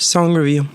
Song review.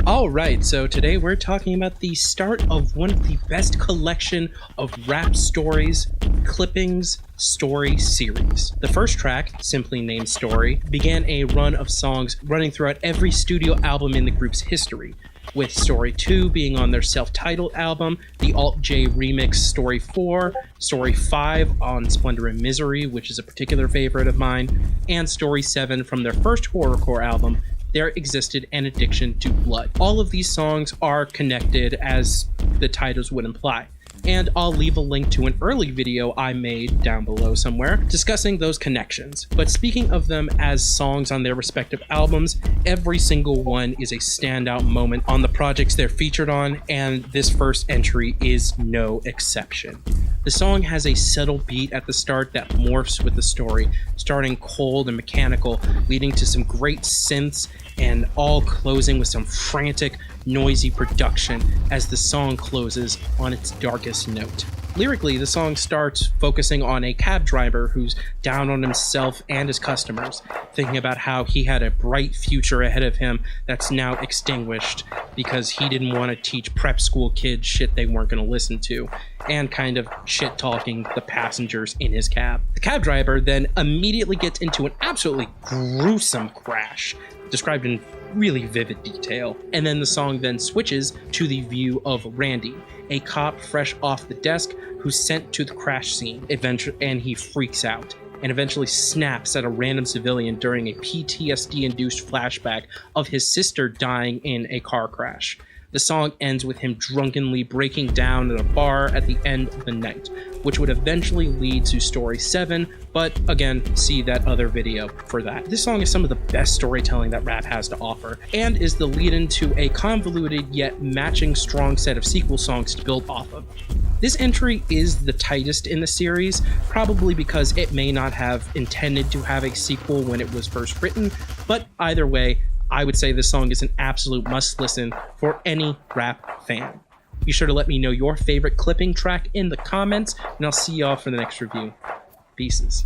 Alright, so today we're talking about the start of one of the best collection of rap stories, clippings, story series. The first track, simply named Story, began a run of songs running throughout every studio album in the group's history, with Story 2 being on their self-titled album, the Alt-J remix Story 4, Story 5 on Splendor and Misery, which is a particular favorite of mine, and Story 7 from their first horrorcore album, There Existed an Addiction to Blood. All of these songs are connected, as the titles would imply, and I'll leave a link to an early video I made down below somewhere discussing those connections. But speaking of them as songs on their respective albums, every single one is a standout moment on the projects they're featured on, and this first entry is no exception. The song has a subtle beat at the start that morphs with the story, starting cold and mechanical, leading to some great synths, and all closing with some frantic, noisy production as the song closes on its darkest note. Lyrically, the song starts focusing on a cab driver who's down on himself and his customers, thinking about how he had a bright future ahead of him that's now extinguished because he didn't want to teach prep school kids shit they weren't going to listen to, and kind of shit-talking the passengers in his cab. The cab driver then immediately gets into an absolutely gruesome crash, described in really vivid detail, and then the song then switches to the view of Randy, a cop fresh off the desk who's sent to the crash scene, and he freaks out and eventually snaps at a random civilian during a PTSD-induced flashback of his sister dying in a car crash. The song ends with him drunkenly breaking down at a bar at the end of the night, which would eventually lead to Story 7, but again, see that other video for that. This song is some of the best storytelling that rap has to offer, and is the lead-in to a convoluted yet matching strong set of sequel songs to build off of. This entry is the tightest in the series, probably because it may not have intended to have a sequel when it was first written, but either way, I would say this song is an absolute must-listen for any rap fan. Be sure to let me know your favorite clipping track in the comments, and I'll see y'all for the next review. Pieces.